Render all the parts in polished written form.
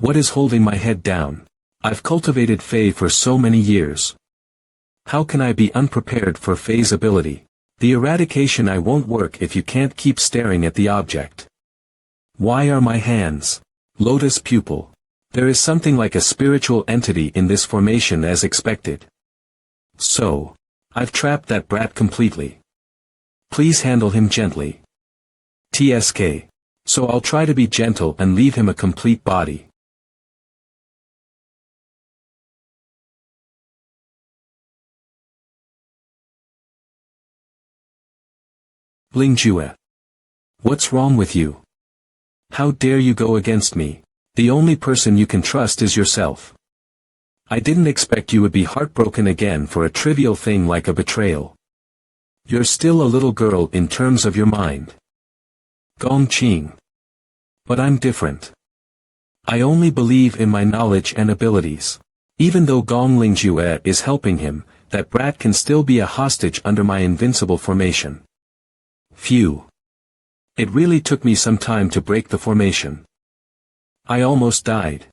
What is holding my head down? I've cultivated Fei for so many years. How can I be unprepared for Fei's ability? The eradication I won't work if you can't keep staring at the object. Why are my hands? Lotus pupil. There is something like a spiritual entity in this formation as expected. So, I've trapped that brat completely. Please handle him gently. TSK. So I'll try to be gentle and leave him a complete body. Lingjue. What's wrong with you? How dare you go against me? The only person you can trust is yourself. I didn't expect you would be heartbroken again for a trivial thing like a betrayal. You're still a little girl in terms of your mind. Gongqing. But I'm different. I only believe in my knowledge and abilities. Even though Gong Lingjue is helping him, that brat can still be a hostage under my invincible formation. Phew. It really took me some time to break the formation. I almost died.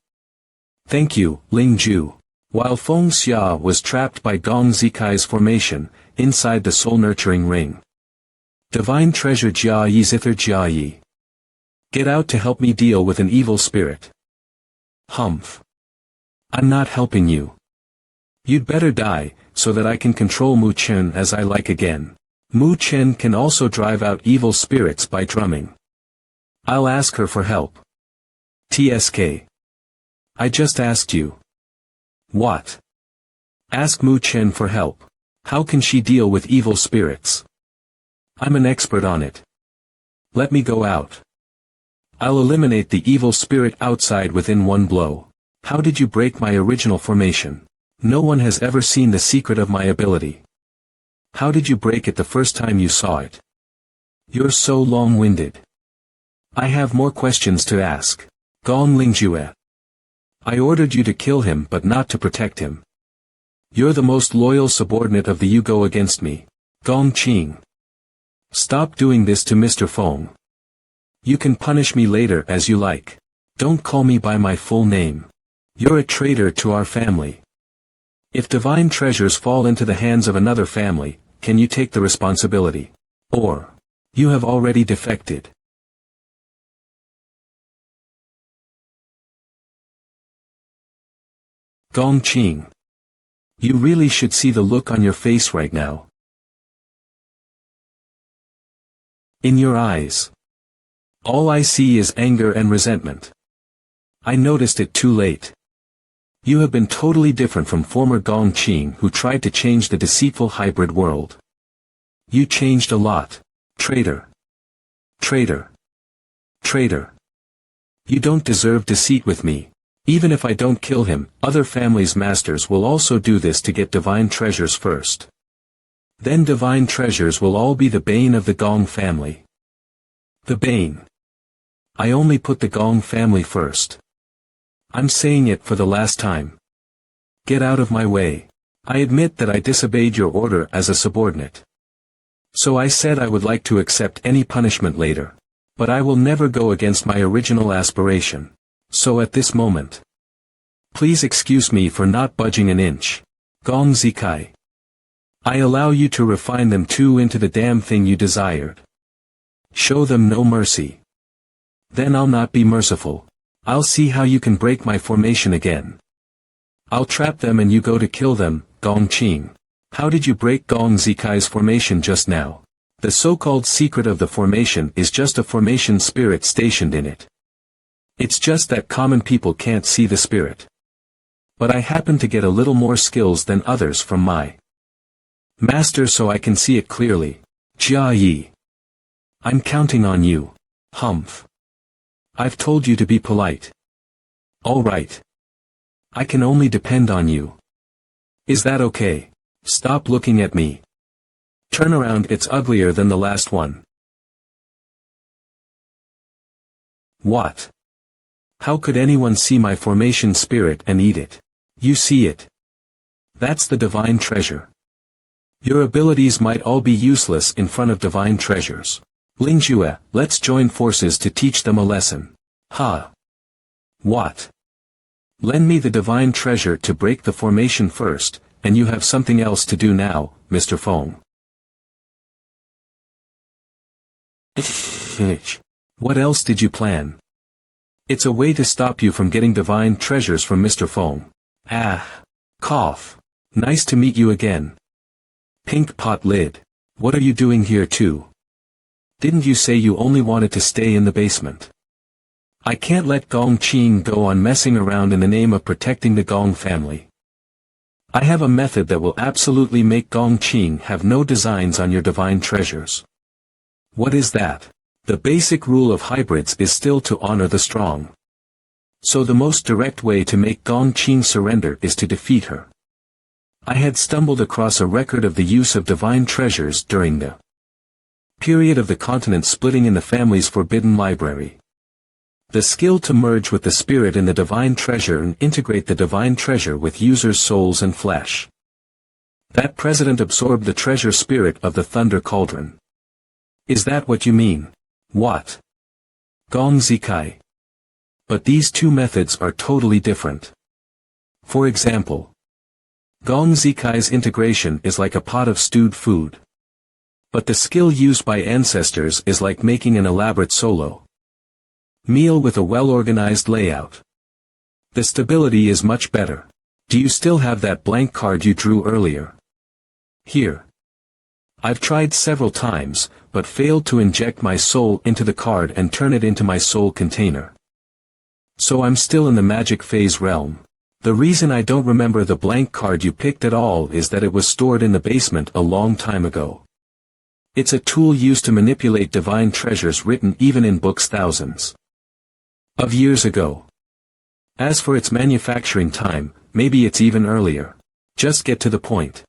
Thank you, Lingjue. While Feng Xia was trapped by Gong Zikai's formation, inside the soul-nurturing ring. Divine treasure Jia Yi Zither Jia Yi. Get out to help me deal with an evil spirit. Humph. I'm not helping you. You'd better die, so that I can control Mu Chen as I like again. Mu Chen can also drive out evil spirits by drumming. I'll ask her for help. TSK. I just asked you. What? Ask Mu Chen for help. How can she deal with evil spirits? I'm an expert on it. Let me go out. I'll eliminate the evil spirit outside within one blow. How did you break my original formation? No one has ever seen the secret of my ability. How did you break it the first time you saw it? You're so long-winded. I have more questions to ask. Gong Lingjue. I ordered you to kill him but not to protect him. You're the most loyal subordinate of the you go against me. Gongqing. Stop doing this to Mr. Feng. You can punish me later as you like. Don't call me by my full name. You're a traitor to our family. If divine treasures fall into the hands of another family, can you take the responsibility? Or, you have already defected. Gongqing. You really should see the look on your face right now. In your eyes. All I see is anger and resentment. I noticed it too late. You have been totally different from former Gongqing who tried to change the deceitful hybrid world. You changed a lot. Traitor. Traitor. Traitor. You don't deserve deceit with me. Even if I don't kill him, other families' masters will also do this to get divine treasures first. Then divine treasures will all be the bane of the Gong family. The bane. I only put the Gong family first. I'm saying it for the last time. Get out of my way. I admit that I disobeyed your order as a subordinate. So I said I would like to accept any punishment later. But I will never go against my original aspiration. So at this moment. Please excuse me for not budging an inch. Gong Zikai. I allow you to refine them too into the damn thing you desired. Show them no mercy. Then I'll not be merciful. I'll see how you can break my formation again. I'll trap them and you go to kill them, Gongqing. How did you break Gong Zikai's formation just now? The so-called secret of the formation is just a formation spirit stationed in it. It's just that common people can't see the spirit. But I happen to get a little more skills than others from my master so I can see it clearly. Jia Yi. I'm counting on you. Humph. I've told you to be polite. All right. I can only depend on you. Is that okay? Stop looking at me. Turn around, it's uglier than the last one. What? How could anyone see my formation spirit and eat it? You see it. That's the divine treasure. Your abilities might all be useless in front of divine treasures. Lingjue, let's join forces to teach them a lesson. Ha! What? Lend me the divine treasure to break the formation first, and you have something else to do now, Mr. Fong. What else did you plan? It's a way to stop you from getting divine treasures from Mr. Fong. Ah. Cough. Nice to meet you again. Pink pot lid. What are you doing here too? Didn't you say you only wanted to stay in the basement? I can't let Gong Qing go on messing around in the name of protecting the Gong family. I have a method that will absolutely make Gong Qing have no designs on your divine treasures. What is that? The basic rule of hybrids is still to honor the strong. So the most direct way to make Gong Qing surrender is to defeat her. I had stumbled across a record of the use of divine treasures during the period of the continent splitting in the family's forbidden library. The skill to merge with the spirit in the divine treasure and integrate the divine treasure with users' souls and flesh. That president absorbed the treasure spirit of the thunder cauldron. Is that what you mean? What? Gong Zikai. But these two methods are totally different. For example, Gong Zikai's integration is like a pot of stewed food. But the skill used by ancestors is like making an elaborate solo meal with a well-organized layout. The stability is much better. Do you still have that blank card you drew earlier? Here. I've tried several times, but failed to inject my soul into the card and turn it into my soul container. So I'm still in the magic phase realm. The reason I don't remember the blank card you picked at all is that it was stored in the basement a long time ago. It's a tool used to manipulate divine treasures written even in books thousands of years ago. As for its manufacturing time, maybe it's even earlier. Just get to the point.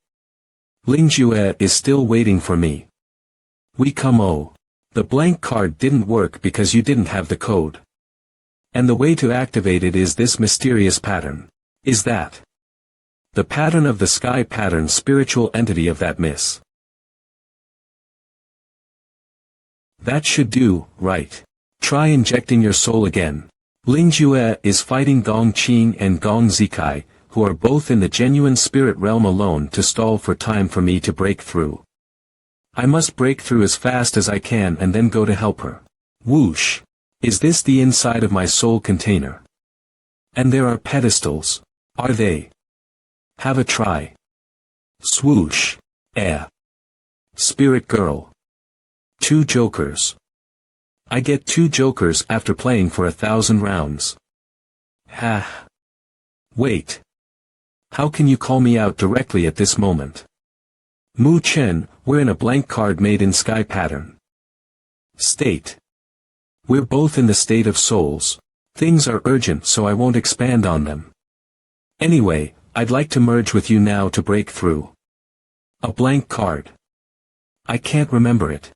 Ling Jue is still waiting for me. We come oh. The blank card didn't work because you didn't have the code. And the way to activate it is this mysterious pattern. Is that the pattern of the sky pattern spiritual entity of that miss? That should do, right? Try injecting your soul again. Ling Jue is fighting Gong Qing and Gong Zikai, who are both in the genuine spirit realm alone to stall for time for me to break through. I must break through as fast as I can and then go to help her. Whoosh! Is this the inside of my soul container? And there are pedestals. Are they? Have a try. Swoosh. Spirit girl. 2 jokers. I get 2 jokers after playing for 1,000 rounds. Ha. Wait. How can you call me out directly at this moment? Mu Chen, we're in a blank card made in sky pattern. State. We're both in the state of souls. Things are urgent so I won't expand on them. Anyway, I'd like to merge with you now to break through. A blank card. I can't remember it.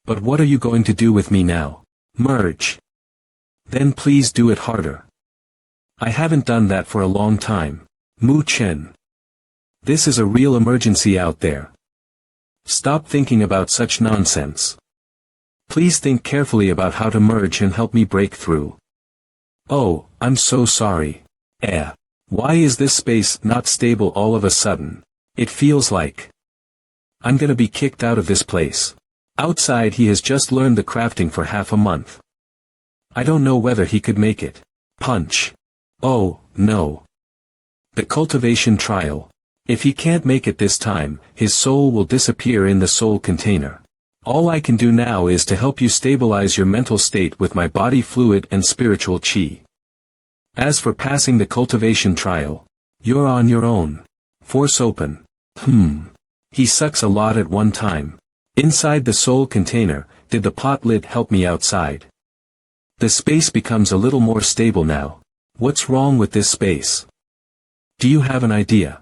But what are you going to do with me now? Merge. Then please do it harder. I haven't done that for a long time. Mu Chen. This is a real emergency out there. Stop thinking about such nonsense. Please think carefully about how to merge and help me break through. Oh, I'm so sorry. Why is this space not stable all of a sudden? It feels like I'm gonna be kicked out of this place. Outside he has just learned the crafting for half a month. I don't know whether he could make it. Punch. Oh, no. The cultivation trial. If he can't make it this time, his soul will disappear in the soul container. All I can do now is to help you stabilize your mental state with my body fluid and spiritual chi. As for passing the cultivation trial, you're on your own. Force open. He sucks a lot at one time. Inside the soul container, did the pot lid help me outside? The space becomes a little more stable now. What's wrong with this space? Do you have an idea?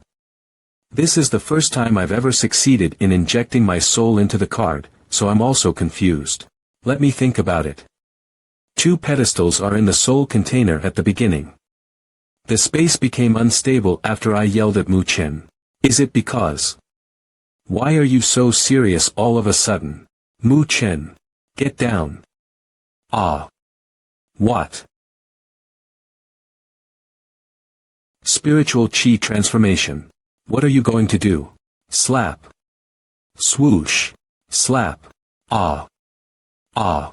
This is the first time I've ever succeeded in injecting my soul into the card, so I'm also confused. Let me think about it. 2 pedestals are in the soul container at the beginning. The space became unstable after I yelled at Mu Chen. Is it because? Why are you so serious all of a sudden? Mu Chen. Get down. Ah. What? Spiritual chi transformation. What are you going to do? Slap. Swoosh. Slap. Ah. Ah.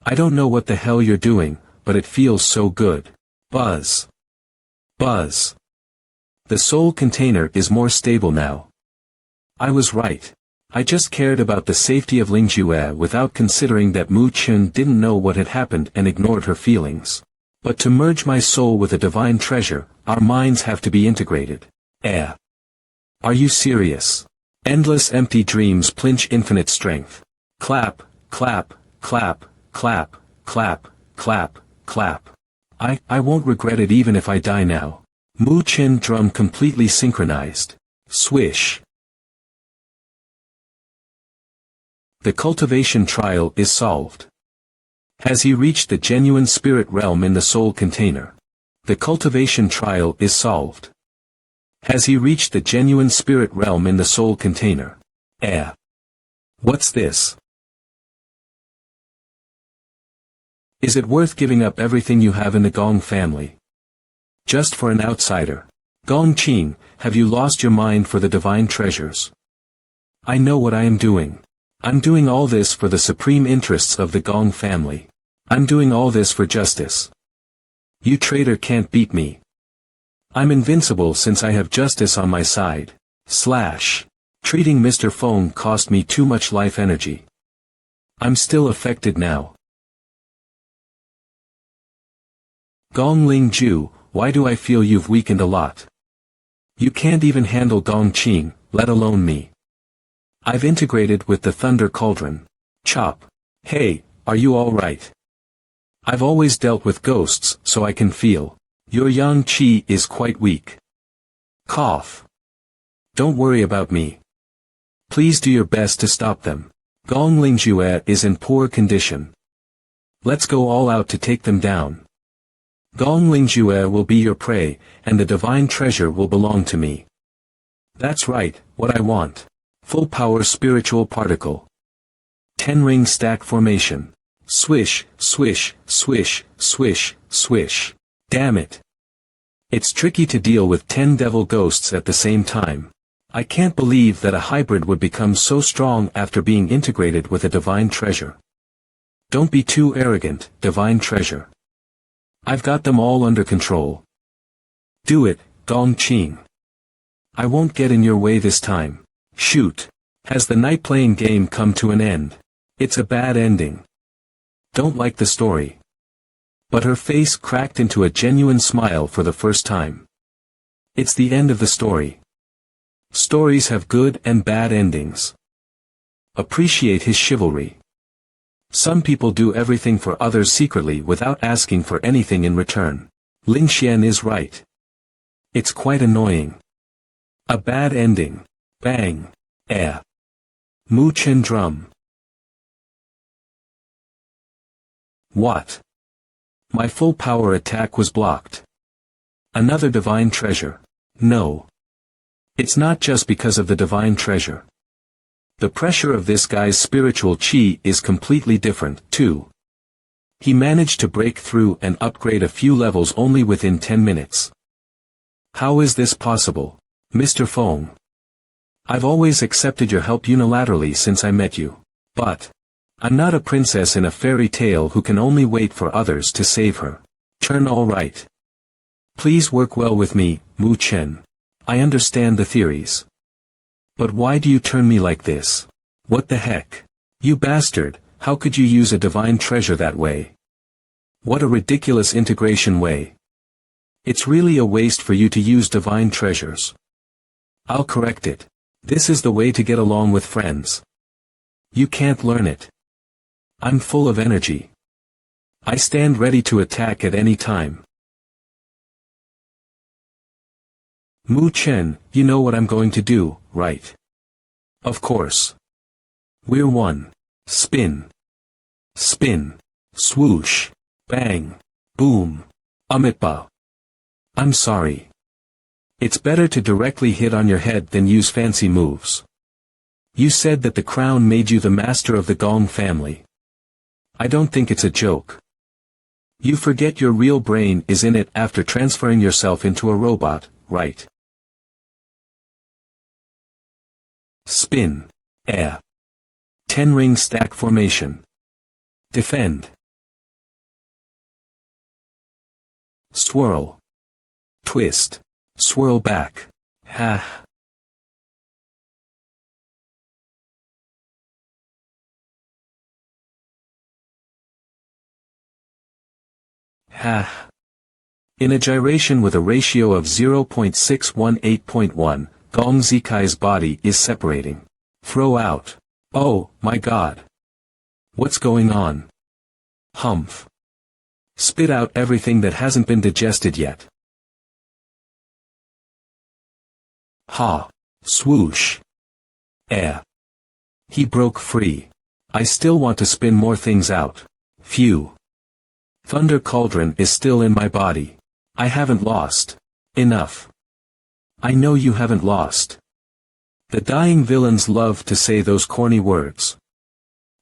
I don't know what the hell you're doing, but it feels so good. Buzz. Buzz. The soul container is more stable now. I was right. I just cared about the safety of Lingjue without considering that Mu Chun didn't know what had happened and ignored her feelings. But to merge my soul with a divine treasure, our minds have to be integrated. Are you serious? Endless empty dreams clinch infinite strength. Clap, clap, clap, clap, clap, clap, clap. I won't regret it even if I die now. Mu Chin drum completely synchronized. Swish. The cultivation trial is solved. Has he reached the genuine spirit realm in the soul container? The cultivation trial is solved. Has he reached the genuine spirit realm in the soul container? What's this? Is it worth giving up everything you have in the Gong family? Just for an outsider? Gong Qing, have you lost your mind for the divine treasures? I know what I am doing. I'm doing all this for the supreme interests of the Gong family. I'm doing all this for justice. You traitor can't beat me. I'm invincible since I have justice on my side. Slash. Treating Mr. Feng cost me too much life energy. I'm still affected now. Gong Ling Ju, why do I feel you've weakened a lot? You can't even handle Gong Qing, let alone me. I've integrated with the Thunder Cauldron. Chop. Hey, are you alright? I've always dealt with ghosts, so I can feel. Your yang qi is quite weak. Cough. Don't worry about me. Please do your best to stop them. Gong Lingjue is in poor condition. Let's go all out to take them down. Gong Lingjue will be your prey, and the divine treasure will belong to me. That's right, what I want. Full power spiritual particle. 10-ring stack formation. Swish, swish, swish, swish, swish. Damn it. It's tricky to deal with 10 devil ghosts at the same time. I can't believe that a hybrid would become so strong after being integrated with a divine treasure. Don't be too arrogant, divine treasure. I've got them all under control. Do it, Gong Qing. I won't get in your way this time. Shoot. Has the night-playing game come to an end? It's a bad ending. Don't like the story. But her face cracked into a genuine smile for the first time. It's the end of the story. Stories have good and bad endings. Appreciate his chivalry. Some people do everything for others secretly without asking for anything in return. Ling Xian is right. It's quite annoying. A bad ending. Bang. Mu Chen drum. What? My full power attack was blocked. Another divine treasure. No. It's not just because of the divine treasure. The pressure of this guy's spiritual chi is completely different, too. He managed to break through and upgrade a few levels only within 10 minutes. How is this possible, Mr. Feng? I've always accepted your help unilaterally since I met you. But I'm not a princess in a fairy tale who can only wait for others to save her. Turn all right. Please work well with me, Mu Chen. I understand the theories. But why do you turn me like this? What the heck? You bastard, how could you use a divine treasure that way? What a ridiculous integration way. It's really a waste for you to use divine treasures. I'll correct it. This is the way to get along with friends. You can't learn it. I'm full of energy. I stand ready to attack at any time. Mu Chen, you know what I'm going to do, right? Of course. We're one. Spin. Spin. Swoosh. Bang. Boom. Amitba. I'm sorry. It's better to directly hit on your head than use fancy moves. You said that the crown made you the master of the Gong family. I don't think it's a joke. You forget your real brain is in it after transferring yourself into a robot, right? Spin. Air. 10-ring stack formation. Defend. Swirl. Twist. Swirl back. Ha. Ha. In a gyration with a ratio of 0.618.1, Gong Zikai's body is separating. Throw out. Oh, my God. What's going on? Humph. Spit out everything that hasn't been digested yet. Ha. Swoosh. Air. He broke free. I still want to spin more things out. Phew. Thunder Cauldron is still in my body. I haven't lost. Enough. I know you haven't lost. The dying villains love to say those corny words.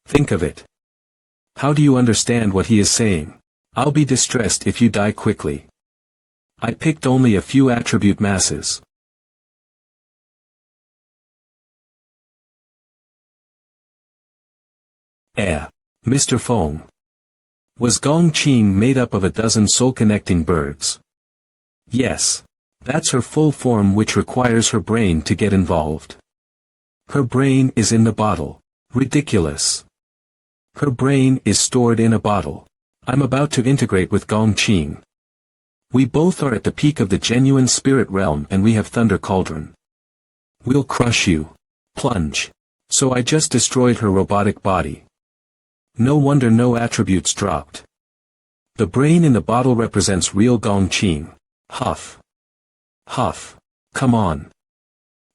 Think of it. How do you understand what he is saying? I'll be distressed if you die quickly. I picked only a few attribute masses. Air. Mr. Fong. Was Gong Qing made up of a dozen soul-connecting birds? Yes. That's her full form, which requires her brain to get involved. Her brain is in the bottle. Ridiculous. Her brain is stored in a bottle. I'm about to integrate with Gong Qing. We both are at the peak of the genuine spirit realm and we have Thunder Cauldron. We'll crush you. Plunge. So I just destroyed her robotic body. No wonder no attributes dropped. The brain in the bottle represents real Gong Qing. Huff. Huff. Come on.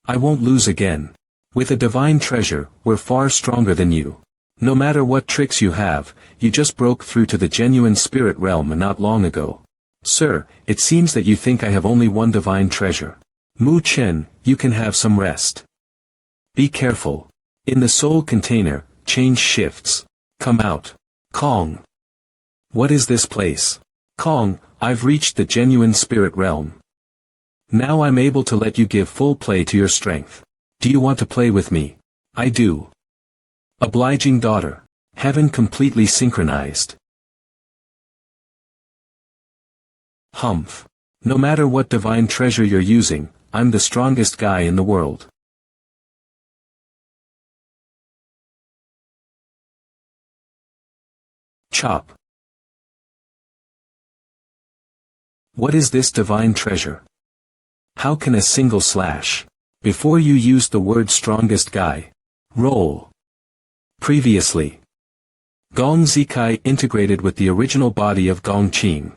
I won't lose again. With a divine treasure, we're far stronger than you. No matter what tricks you have, you just broke through to the genuine spirit realm not long ago. Sir, it seems that you think I have only one divine treasure. Mu Chen, you can have some rest. Be careful. In the soul container, change shifts. Come out. Kong. What is this place? Kong, I've reached the genuine spirit realm. Now I'm able to let you give full play to your strength. Do you want to play with me? I do. Obliging daughter. Heaven completely synchronized. Humph. No matter what divine treasure you're using, I'm the strongest guy in the world. Chop. What is this divine treasure? How can a single slash? Before you use the word strongest guy. Roll. Previously. Gong Zikai integrated with the original body of Gong Qing.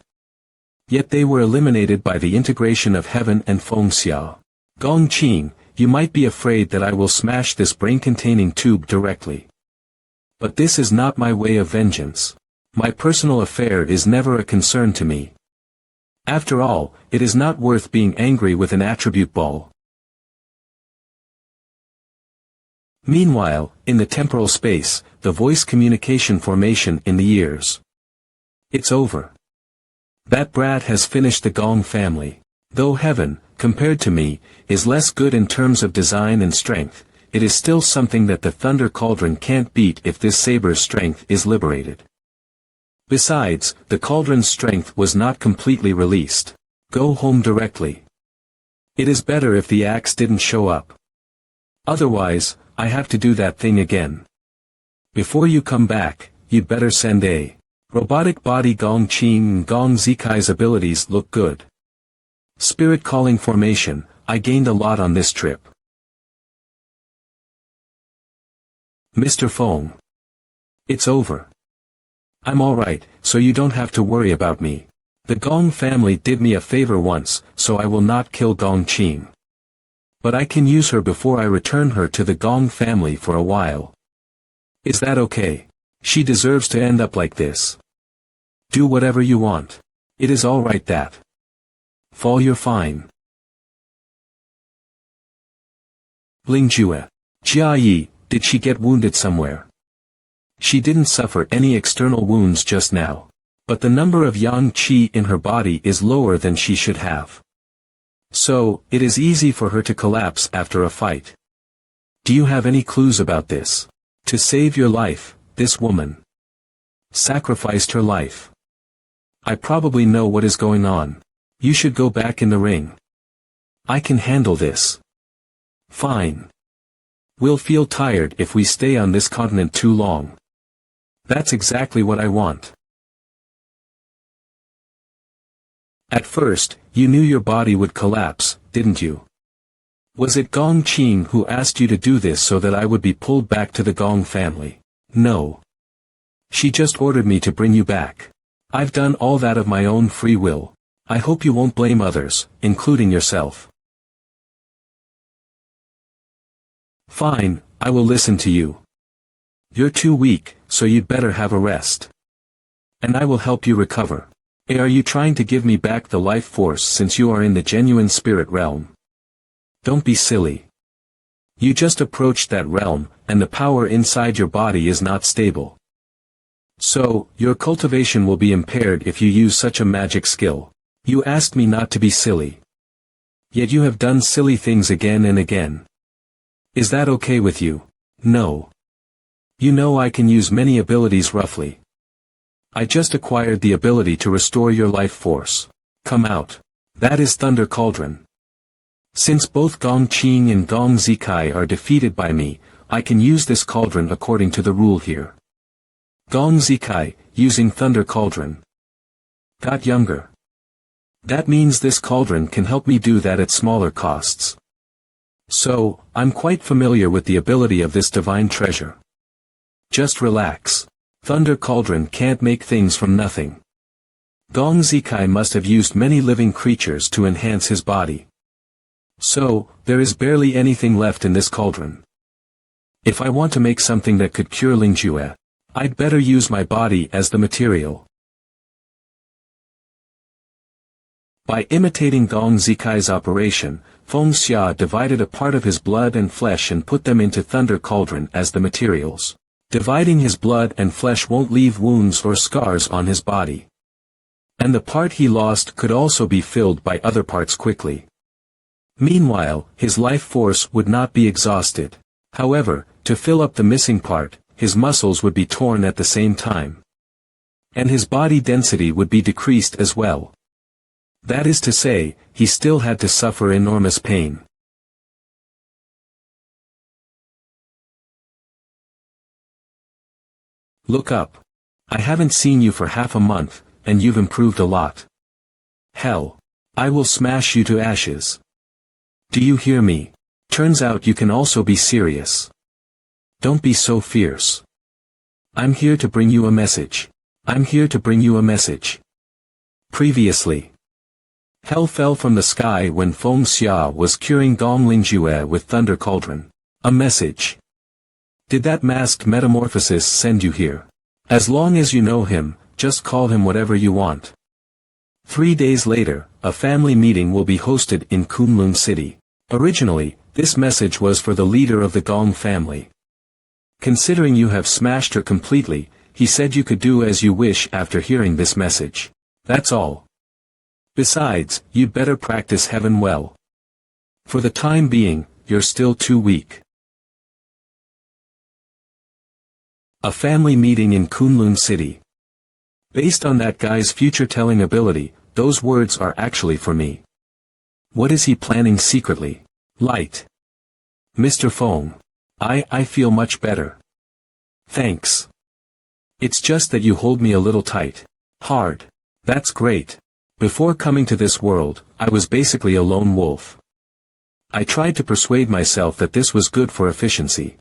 Yet they were eliminated by the integration of Heaven and Feng Xiao. Gong Qing, you might be afraid that I will smash this brain-containing tube directly. But this is not my way of vengeance. My personal affair is never a concern to me. After all, it is not worth being angry with an attribute ball. Meanwhile, in the temporal space, the voice communication formation in the ears. It's over. That brat has finished the Gong family. Though Heaven, compared to me, is less good in terms of design and strength, it is still something that the Thunder Cauldron can't beat if this saber's strength is liberated. Besides, the cauldron's strength was not completely released. Go home directly. It is better if the axe didn't show up. Otherwise, I have to do that thing again. Before you come back, you'd better send a robotic body. Gong Qing and Gong Zikai's abilities look good. Spirit calling formation, I gained a lot on this trip. Mr. Fong. It's over. I'm alright, so you don't have to worry about me. The Gong family did me a favor once, so I will not kill Gong Qing. But I can use her before I return her to the Gong family for a while. Is that okay? She deserves to end up like this. Do whatever you want. It is alright that. Fall, you're fine. Lingjue. Jia Yi, did she get wounded somewhere? She didn't suffer any external wounds just now. But the number of yang qi in her body is lower than she should have. So, it is easy for her to collapse after a fight. Do you have any clues about this? To save your life, this woman sacrificed her life. I probably know what is going on. You should go back in the ring. I can handle this. Fine. We'll feel tired if we stay on this continent too long. That's exactly what I want. At first, you knew your body would collapse, didn't you? Was it Gong Qing who asked you to do this so that I would be pulled back to the Gong family? No. She just ordered me to bring you back. I've done all that of my own free will. I hope you won't blame others, including yourself. Fine, I will listen to you. You're too weak, so you'd better have a rest. And I will help you recover. Are you trying to give me back the life force since you are in the genuine spirit realm? Don't be silly. You just approached that realm, and the power inside your body is not stable. So, your cultivation will be impaired if you use such a magic skill. You asked me not to be silly. Yet you have done silly things again and again. Is that okay with you? No. You know I can use many abilities roughly. I just acquired the ability to restore your life force. Come out. That is Thunder Cauldron. Since both Gong Qing and Gong Zikai are defeated by me, I can use this cauldron according to the rule here. Gong Zikai, using Thunder Cauldron. Got younger. That means this cauldron can help me do that at smaller costs. So, I'm quite familiar with the ability of this divine treasure. Just relax. Thunder Cauldron can't make things from nothing. Gong Zikai must have used many living creatures to enhance his body. So, there is barely anything left in this cauldron. If I want to make something that could cure Lingjue, I'd better use my body as the material. By imitating Gong Zikai's operation, Feng Xia divided a part of his blood and flesh and put them into Thunder Cauldron as the materials. Dividing his blood and flesh won't leave wounds or scars on his body. And the part he lost could also be filled by other parts quickly. Meanwhile, his life force would not be exhausted. However, to fill up the missing part, his muscles would be torn at the same time. And his body density would be decreased as well. That is to say, he still had to suffer enormous pain. Look up. I haven't seen you for half a month, and you've improved a lot. Hell. I will smash you to ashes. Do you hear me? Turns out you can also be serious. Don't be so fierce. I'm here to bring you a message. I'm here to bring you a message. Previously. Hell fell from the sky when Feng Xia was curing Gong Lingjue with Thunder Cauldron. A message. Did that masked metamorphosis send you here? As long as you know him, just call him whatever you want. 3 days later, a family meeting will be hosted in Kunlun City. Originally, this message was for the leader of the Gong family. Considering you have smashed her completely, he said you could do as you wish after hearing this message. That's all. Besides, you'd better practice heaven well. For the time being, you're still too weak. A family meeting in Kunlun City. Based on that guy's future-telling ability, those words are actually for me. What is he planning secretly? Light. Mr. Feng. I feel much better. Thanks. It's just that you hold me a little tight. Hard. That's great. Before coming to this world, I was basically a lone wolf. I tried to persuade myself that this was good for efficiency.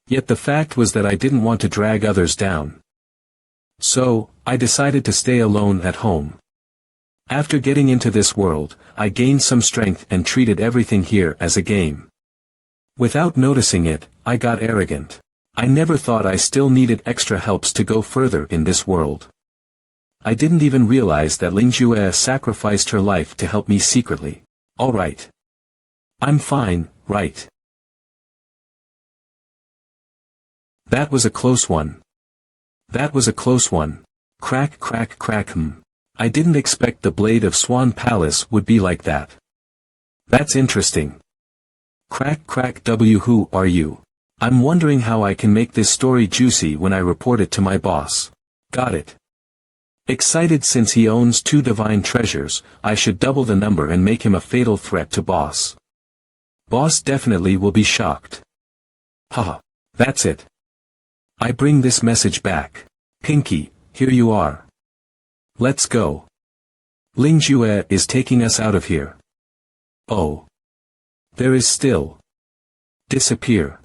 Yet the fact was that I didn't want to drag others down. So, I decided to stay alone at home. After getting into this world, I gained some strength and treated everything here as a game. Without noticing it, I got arrogant. I never thought I still needed extra helps to go further in this world. I didn't even realize that Lingjue sacrificed her life to help me secretly. Alright. I'm fine, right? That was a close one. That was a close one. Crack crack crack I didn't expect the Blade of Swan Palace would be like that. That's interesting. Crack crack who are you? I'm wondering how I can make this story juicy when I report it to my boss. Got it. Excited since he owns 2 divine treasures, I should double the number and make him a fatal threat to boss. Boss definitely will be shocked. Haha, that's it. I bring this message back. Pinky, here you are. Let's go. Ling Jue is taking us out of here. Oh. There is still. Disappear.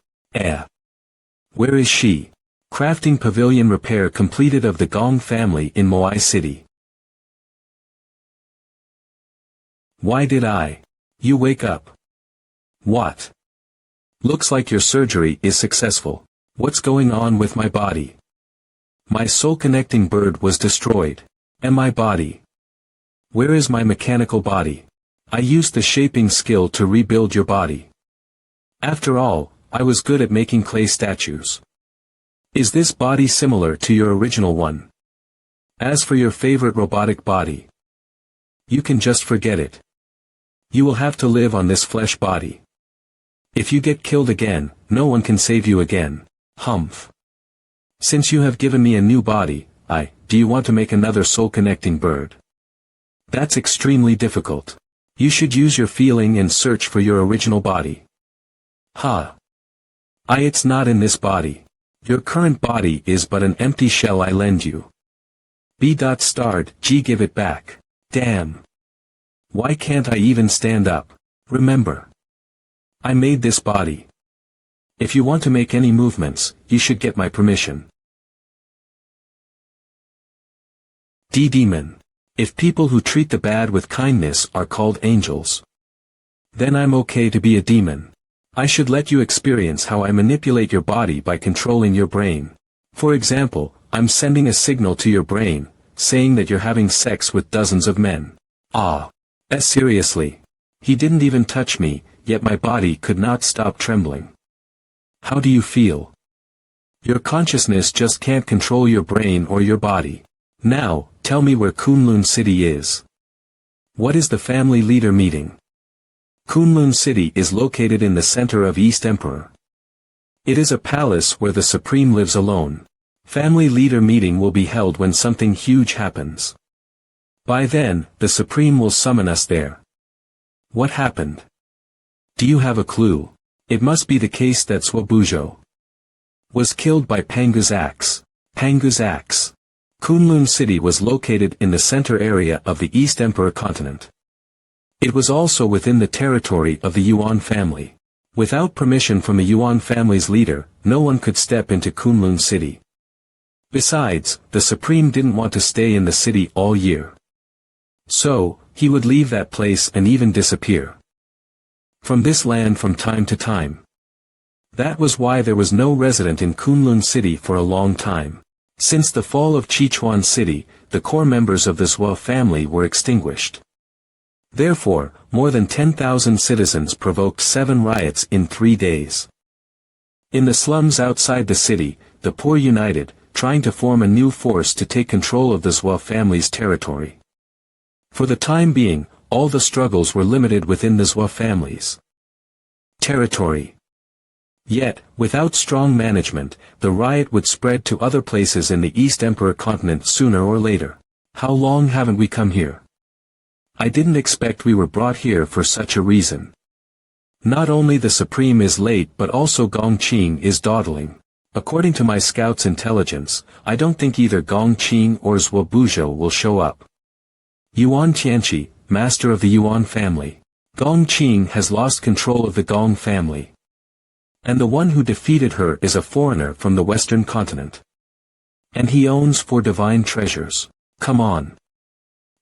Where is she? Crafting pavilion repair completed of the Gong family in Moai City. Why did you wake up? What? Looks like your surgery is successful. What's going on with my body? My soul-connecting bird was destroyed. And my body? Where is my mechanical body? I used the shaping skill to rebuild your body. After all, I was good at making clay statues. Is this body similar to your original one? As for your favorite robotic body, you can just forget it. You will have to live on this flesh body. If you get killed again, no one can save you again. Humph. Since you have given me a new body, do you want to make another soul-connecting bird? That's extremely difficult. You should use your feeling and search for your original body. It's not in this body. Your current body is but an empty shell I lend you. Give it back. Damn. Why can't I even stand up? Remember. I made this body. If you want to make any movements, you should get my permission. Demon. If people who treat the bad with kindness are called angels, then I'm okay to be a demon. I should let you experience how I manipulate your body by controlling your brain. For example, I'm sending a signal to your brain, saying that you're having sex with dozens of men. Seriously. He didn't even touch me, yet my body could not stop trembling. How do you feel? Your consciousness just can't control your brain or your body. Now, tell me where Kunlun City is. What is the family leader meeting? Kunlun City is located in the center of East Emperor. It is a palace where the Supreme lives alone. Family leader meeting will be held when something huge happens. By then, the Supreme will summon us there. What happened? Do you have a clue? It must be the case that Swabujo was killed by Pangu's axe. Pangu's axe. Kunlun City was located in the center area of the East Emperor continent. It was also within the territory of the Yuan family. Without permission from the Yuan family's leader, no one could step into Kunlun City. Besides, the Supreme didn't want to stay in the city all year. So, he would leave that place and even disappear from this land from time to time. That was why there was no resident in Kunlun City for a long time. Since the fall of Chichuan City, the core members of the Zhou family were extinguished. Therefore, more than 10,000 citizens provoked 7 riots in 3 days. In the slums outside the city, the poor united, trying to form a new force to take control of the Zhou family's territory. For the time being, all the struggles were limited within the Zhou family's territory. Yet, without strong management, the riot would spread to other places in the East Emperor continent sooner or later. How long haven't we come here? I didn't expect we were brought here for such a reason. Not only the Supreme is late but also Gongqing is dawdling. According to my scout's intelligence, I don't think either Gongqing or Zhuobujo will show up. Yuan Tianqi, master of the Yuan family. Gongqing has lost control of the Gong family. And the one who defeated her is a foreigner from the Western continent. And he owns 4 divine treasures. Come on.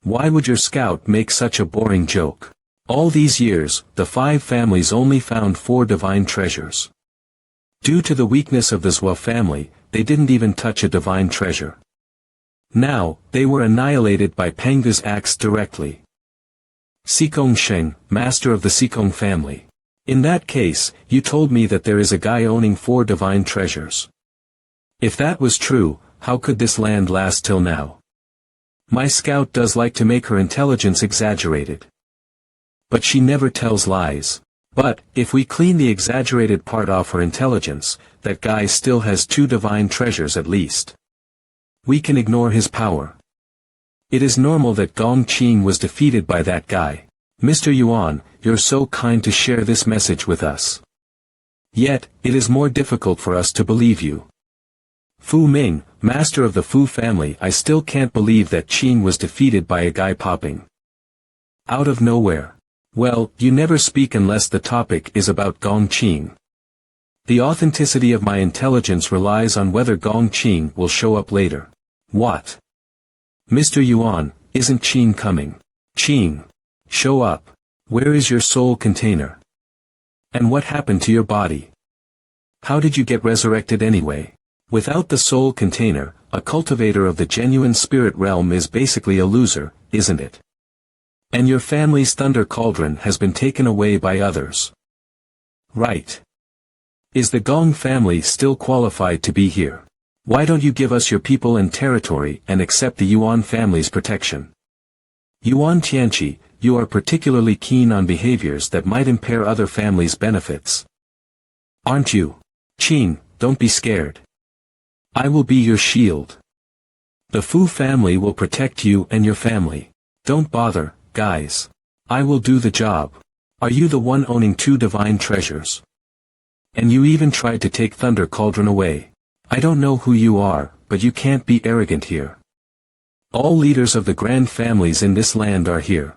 Why would your scout make such a boring joke? All these years, the 5 families only found 4 divine treasures. Due to the weakness of the Zhou family, they didn't even touch a divine treasure. Now, they were annihilated by Pangu's axe directly. Sikong Sheng, master of the Sikong family. In that case, you told me that there is a guy owning 4 divine treasures. If that was true, how could this land last till now? My scout does like to make her intelligence exaggerated. But she never tells lies. But, if we clean the exaggerated part off her intelligence, that guy still has 2 divine treasures at least. We can ignore his power. It is normal that Gong Qing was defeated by that guy. Mr. Yuan, you're so kind to share this message with us. Yet, it is more difficult for us to believe you. Fu Ming, master of the Fu family, I still can't believe that Qing was defeated by a guy popping out of nowhere. Well, you never speak unless the topic is about Gong Qing. The authenticity of my intelligence relies on whether Gong Qing will show up later. What? Mr. Yuan, isn't Qing coming? Qing. Show up. Where is your soul container? And what happened to your body? How did you get resurrected anyway? Without the soul container, a cultivator of the genuine spirit realm is basically a loser, isn't it? And your family's thunder cauldron has been taken away by others. Right. Is the Gong family still qualified to be here? Why don't you give us your people and territory and accept the Yuan family's protection? Yuan Tianqi, you are particularly keen on behaviors that might impair other families' benefits. Aren't you? Qing, don't be scared. I will be your shield. The Fu family will protect you and your family. Don't bother, guys. I will do the job. Are you the one owning 2 divine treasures? And you even tried to take Thunder Cauldron away. I don't know who you are, but you can't be arrogant here. All leaders of the grand families in this land are here.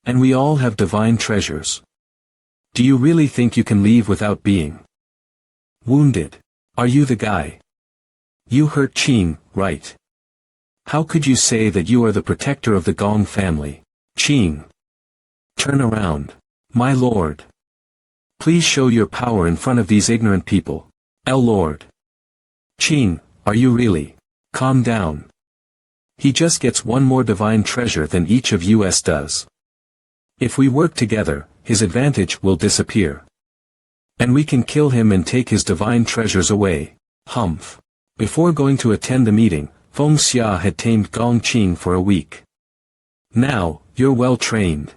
And we all have divine treasures. Do you really think you can leave without being wounded? Are you the guy? You hurt Qing, right? How could you say that you are the protector of the Gong family? Qing. Turn around. My lord. Please show your power in front of these ignorant people. Lord. Qing, are you really? Calm down. He just gets 1 more divine treasure than each of us does. If we work together, his advantage will disappear. And we can kill him and take his divine treasures away. Humph. Before going to attend the meeting, Feng Xia had tamed Gong Qing for a week. Now, you're well trained.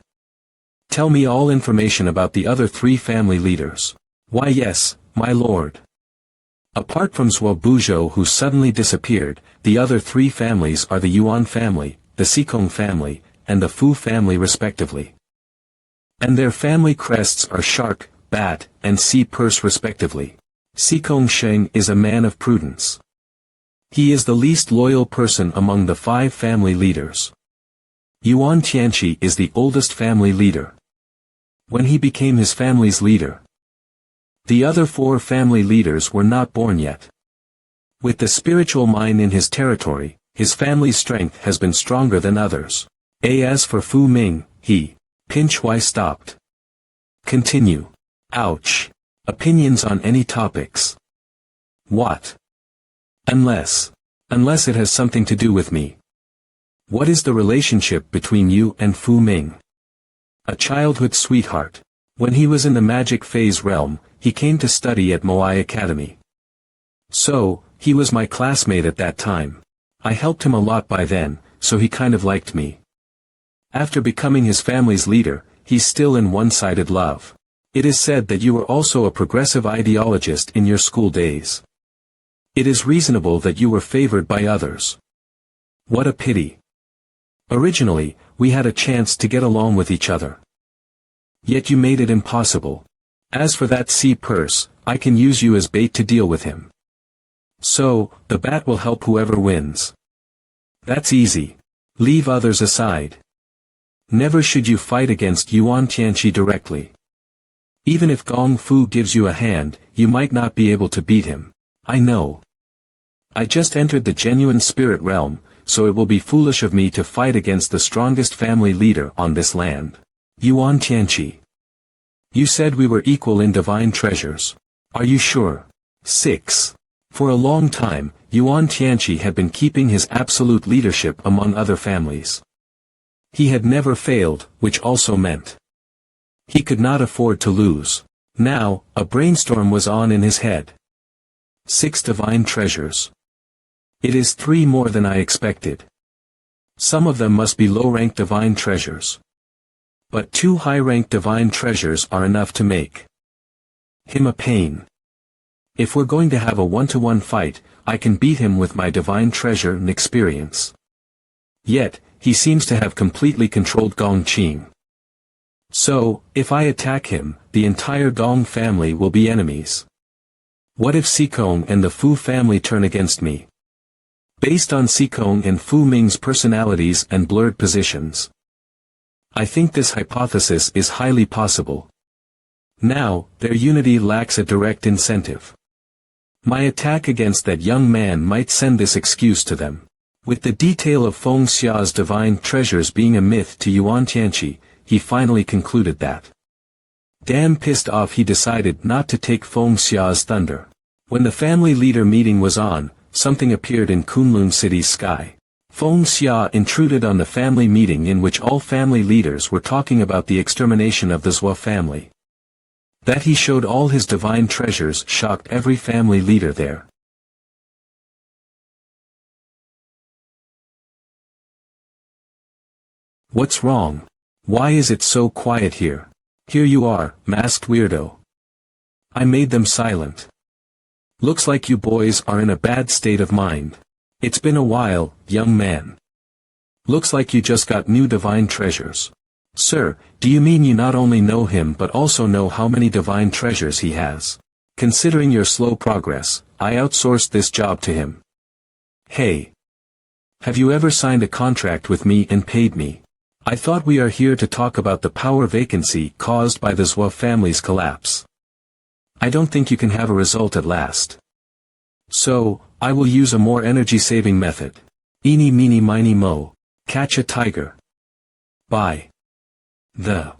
Tell me all information about the other 3 family leaders. Why yes, my lord. Apart from Zhuo Buzhou who suddenly disappeared, the other 3 families are the Yuan family, the Xikong family, and the Fu family respectively. And their family crests are shark, bat, and sea purse respectively. Xikong Sheng is a man of prudence. He is the least loyal person among the 5 family leaders. Yuan Tianqi is the oldest family leader. When he became his family's leader, the other 4 family leaders were not born yet. With the spiritual mine in his territory, his family's strength has been stronger than others. As for Fu Ming, he, Pinchwai stopped. Continue. Ouch. Opinions on any topics. What? Unless it has something to do with me. What is the relationship between you and Fu Ming? A childhood sweetheart. When he was in the magic phase realm, he came to study at Moai Academy. So, he was my classmate at that time. I helped him a lot by then, so he kind of liked me. After becoming his family's leader, he's still in one-sided love. It is said that you were also a progressive ideologist in your school days. It is reasonable that you were favored by others. What a pity. Originally, we had a chance to get along with each other. Yet you made it impossible. As for that sea purse, I can use you as bait to deal with him. So, the bat will help whoever wins. That's easy. Leave others aside. Never should you fight against Yuan Tianqi directly. Even if Gong Fu gives you a hand, you might not be able to beat him. I know. I just entered the genuine spirit realm, so it will be foolish of me to fight against the strongest family leader on this land. Yuan Tianqi. You said we were equal in divine treasures. Are you sure? 6. For a long time, Yuan Tianqi had been keeping his absolute leadership among other families. He had never failed, which also meant he could not afford to lose. Now, a brainstorm was on in his head. 6 divine treasures. It is 3 more than I expected. Some of them must be low-ranked divine treasures. But 2 high-ranked divine treasures are enough to make him a pain. If we're going to have a one-to-one fight, I can beat him with my divine treasure and experience. Yet, he seems to have completely controlled Gong Qing. So, if I attack him, the entire Gong family will be enemies. What if Xikong and the Fu family turn against me? Based on Xikong and Fu Ming's personalities and blurred positions, I think this hypothesis is highly possible. Now, their unity lacks a direct incentive. My attack against that young man might send this excuse to them. With the detail of Feng Xia's divine treasures being a myth to Yuan Tianqi, he finally concluded that. Damn pissed off, he decided not to take Feng Xia's thunder. When the family leader meeting was on, something appeared in Kunlun City's sky. Feng Xia intruded on the family meeting in which all family leaders were talking about the extermination of the Zhou family. That he showed all his divine treasures shocked every family leader there. What's wrong? Why is it so quiet here? Here you are, masked weirdo. I made them silent. Looks like you boys are in a bad state of mind. It's been a while, young man. Looks like you just got new divine treasures. Sir, do you mean you not only know him but also know how many divine treasures he has? Considering your slow progress, I outsourced this job to him. Hey. Have you ever signed a contract with me and paid me? I thought we are here to talk about the power vacancy caused by the Zhou family's collapse. I don't think you can have a result at last. So, I will use a more energy-saving method. Eeny meeny miny mo. Catch a tiger. By the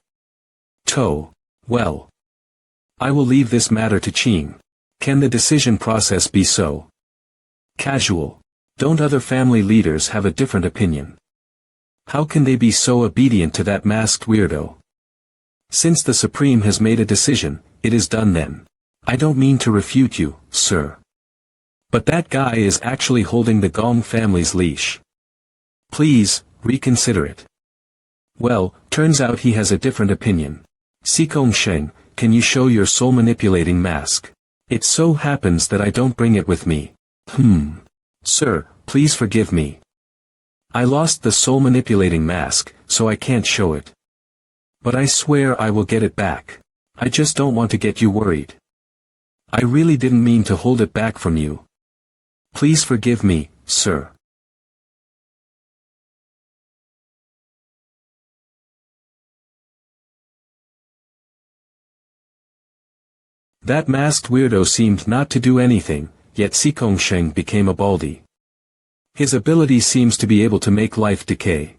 toe. Well, I will leave this matter to Qing. Can the decision process be so casual? Don't other family leaders have a different opinion? How can they be so obedient to that masked weirdo? Since the Supreme has made a decision, it is done then. I don't mean to refute you, sir. But that guy is actually holding the Gong family's leash. Please, reconsider it. Well, turns out he has a different opinion. Xikong Sheng, can you show your soul-manipulating mask? It so happens that I don't bring it with me. Sir, please forgive me. I lost the soul-manipulating mask, so I can't show it. But I swear I will get it back. I just don't want to get you worried. I really didn't mean to hold it back from you. Please forgive me, sir. That masked weirdo seemed not to do anything, yet Xikong Sheng became a baldy. His ability seems to be able to make life decay.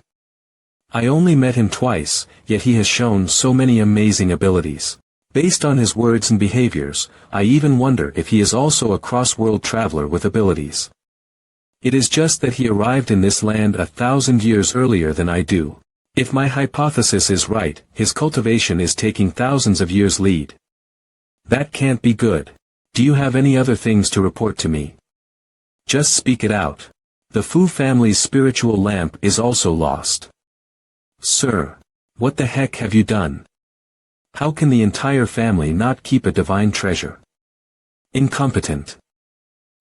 I only met him twice, yet he has shown so many amazing abilities. Based on his words and behaviors, I even wonder if he is also a cross-world traveler with abilities. It is just that he arrived in this land 1,000 years earlier than I do. If my hypothesis is right, his cultivation is taking thousands of years lead. That can't be good. Do you have any other things to report to me? Just speak it out. The Fu family's spiritual lamp is also lost. Sir, what the heck have you done? How can the entire family not keep a divine treasure? Incompetent.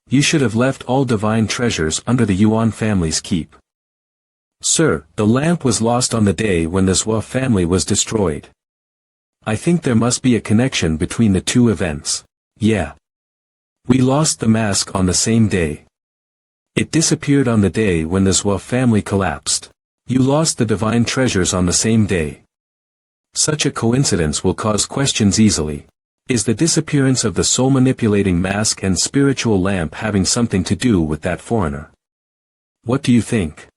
You should have left all divine treasures under the Yuan family's keep. Sir, the lamp was lost on the day when the Zhou family was destroyed. I think there must be a connection between the two events. Yeah. We lost the mask on the same day. It disappeared on the day when the Zhou family collapsed. You lost the divine treasures on the same day. Such a coincidence will cause questions easily. Is the disappearance of the soul-manipulating mask and spiritual lamp having something to do with that foreigner? What do you think?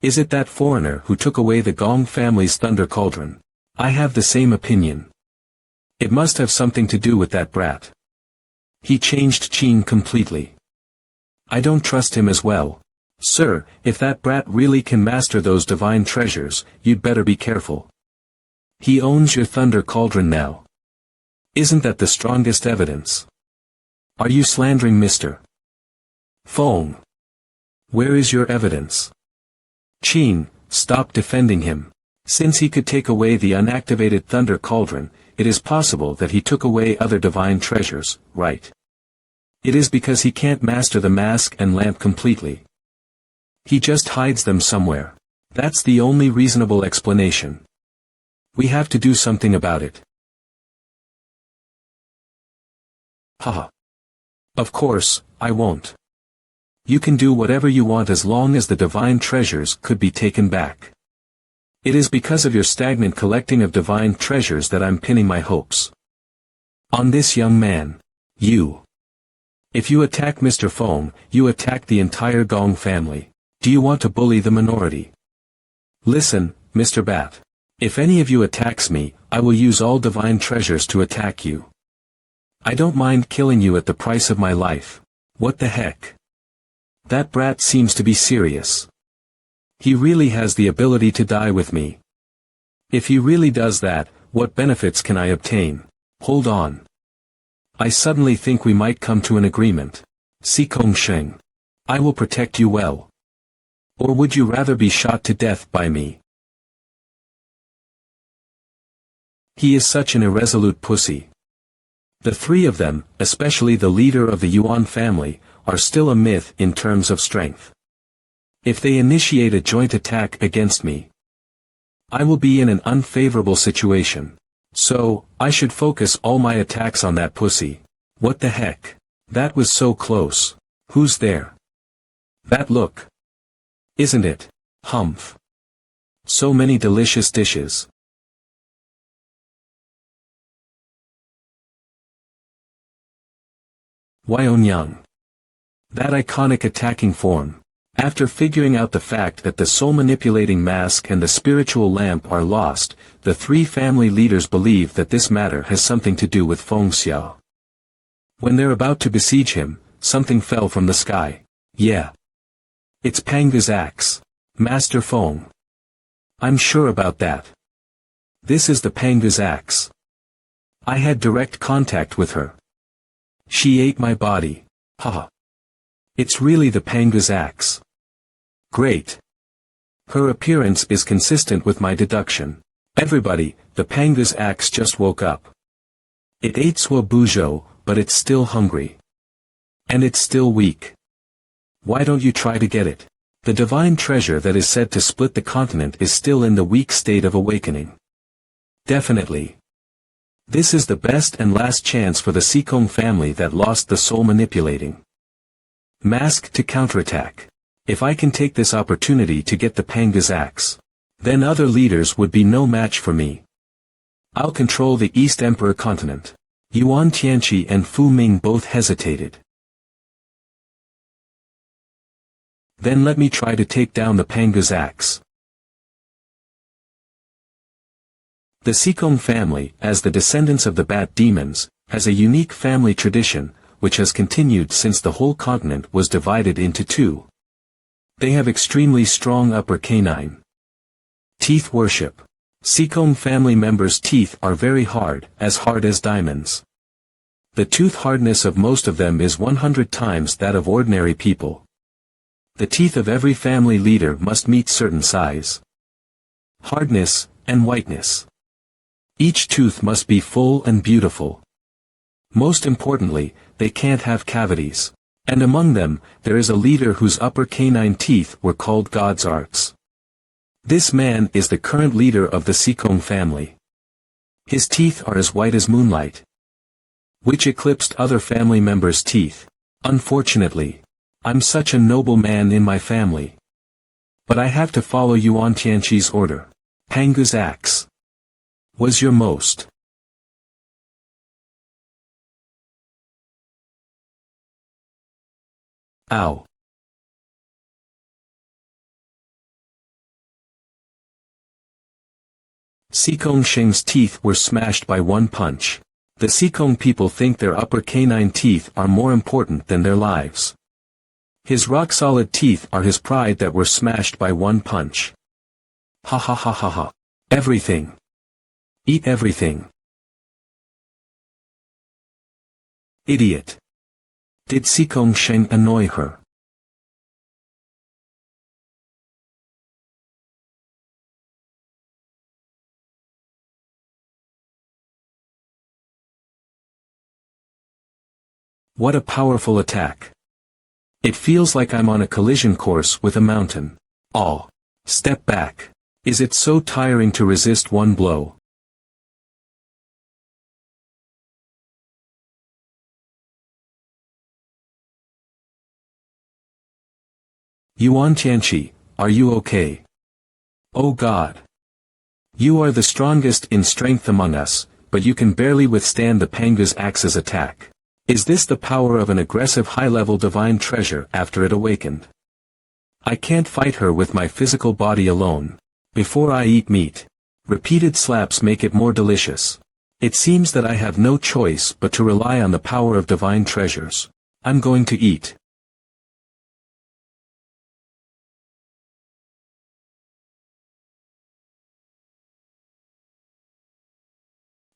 Is it that foreigner who took away the Gong family's thunder cauldron? I have the same opinion. It must have something to do with that brat. He changed Qing completely. I don't trust him as well. Sir, if that brat really can master those divine treasures, you'd better be careful. He owns your thunder cauldron now. Isn't that the strongest evidence? Are you slandering Mr. Fong? Where is your evidence? Qin, stop defending him. Since he could take away the unactivated thunder cauldron, it is possible that he took away other divine treasures, right? It is because he can't master the mask and lamp completely. He just hides them somewhere. That's the only reasonable explanation. We have to do something about it. Haha. Of course, I won't. You can do whatever you want as long as the divine treasures could be taken back. It is because of your stagnant collecting of divine treasures that I'm pinning my hopes on this young man. You. If you attack Mr. Feng, you attack the entire Gong family. Do you want to bully the minority? Listen, Mr. Bat. If any of you attacks me, I will use all divine treasures to attack you. I don't mind killing you at the price of my life. What the heck? That brat seems to be serious. He really has the ability to die with me. If he really does that, what benefits can I obtain? Hold on. I suddenly think we might come to an agreement. Sikong Sheng. I will protect you well. Or would you rather be shot to death by me? He is such an irresolute pussy. The three of them, especially the leader of the Yuan family, are still a myth in terms of strength. If they initiate a joint attack against me, I will be in an unfavorable situation. So, I should focus all my attacks on that pussy. What the heck? That was so close. Who's there? That look. Isn't it? Humph. So many delicious dishes. Wyonyang. That iconic attacking form. After figuring out the fact that the soul-manipulating mask and the spiritual lamp are lost, the three family leaders believe that this matter has something to do with Feng Xiao. When they're about to besiege him, something fell from the sky. Yeah. It's Panga's axe. Master Feng. I'm sure about that. This is the Panga's axe. I had direct contact with her. She ate my body. Haha. It's really the Panga's axe. Great. Her appearance is consistent with my deduction. Everybody, the Panga's axe just woke up. It ate Sua Buzhou, but it's still hungry. And it's still weak. Why don't you try to get it? The divine treasure that is said to split the continent is still in the weak state of awakening. Definitely. This is the best and last chance for the Sikong family that lost the soul manipulating mask to counterattack. If I can take this opportunity to get the Panga's axe, then other leaders would be no match for me. I'll control the East Emperor continent. Yuan Tianqi and Fu Ming both hesitated. Then let me try to take down the Panga's axe. The Sikong family, as the descendants of the Bat demons, has a unique family tradition, which has continued since the whole continent was divided into two. They have extremely strong upper canine teeth worship. Sikong family members' teeth are very hard as diamonds. The tooth hardness of most of them is 100 times that of ordinary people. The teeth of every family leader must meet certain size, hardness, and whiteness. Each tooth must be full and beautiful. Most importantly, they can't have cavities. And among them, there is a leader whose upper canine teeth were called God's arts. This man is the current leader of the Sikong family. His teeth are as white as moonlight, which eclipsed other family members' teeth. Unfortunately, I'm such a noble man in my family. But I have to follow Yuan Tianqi's order. Panga's axe was your most. Ow. Sikong Sheng's teeth were smashed by one punch. The Sikong people think their upper canine teeth are more important than their lives. His rock-solid teeth are his pride that were smashed by one punch. Ha ha ha ha ha. Everything. Eat everything. Idiot. Did Sikong Sheng annoy her? What a powerful attack. It feels like I'm on a collision course with a mountain. Oh. Step back. Is it so tiring to resist one blow? Yuan Tianqi, are you okay? Oh God. You are the strongest in strength among us, but you can barely withstand the Panga's axe's attack. Is this the power of an aggressive high-level divine treasure after it awakened? I can't fight her with my physical body alone. Before I eat meat. Repeated slaps make it more delicious. It seems that I have no choice but to rely on the power of divine treasures. I'm going to eat.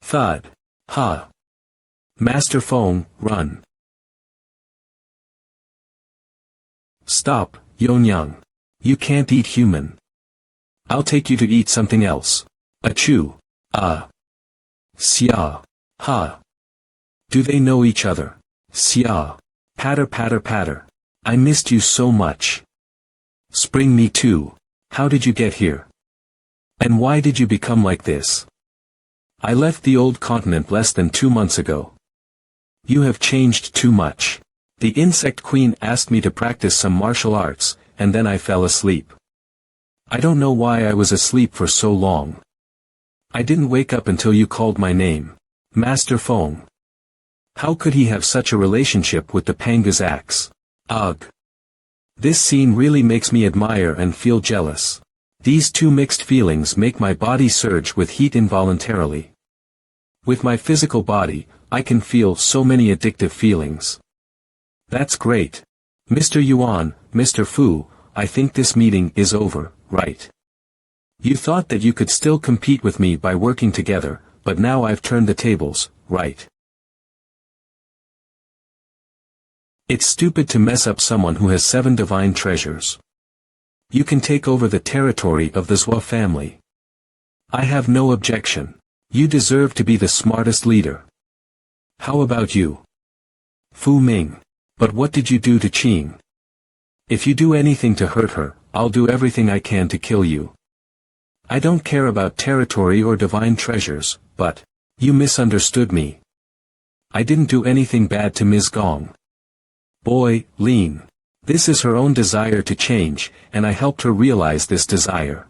Thud. Ha. Master Feng, run. Stop, Yonyang. You can't eat human. I'll take you to eat something else. Achoo. Xia. Ha. Do they know each other? Xia. Patter patter patter. I missed you so much. Spring me too. How did you get here? And why did you become like this? I left the old continent less than 2 months ago. You have changed too much. The insect queen asked me to practice some martial arts, and then I fell asleep. I don't know why I was asleep for so long. I didn't wake up until you called my name. Master Feng. How could he have such a relationship with the Panga's axe? Ugh. This scene really makes me admire and feel jealous. These two mixed feelings make my body surge with heat involuntarily. With my physical body, I can feel so many addictive feelings. That's great. Mr. Yuan, Mr. Fu, I think this meeting is over, right? You thought that you could still compete with me by working together, but now I've turned the tables, right? It's stupid to mess up someone who has 7 divine treasures. You can take over the territory of the Zhua family. I have no objection. You deserve to be the smartest leader. How about you? Fu Ming. But what did you do to Qing? If you do anything to hurt her, I'll do everything I can to kill you. I don't care about territory or divine treasures, but, you misunderstood me. I didn't do anything bad to Ms. Gong. Boy, Lin. This is her own desire to change, and I helped her realize this desire.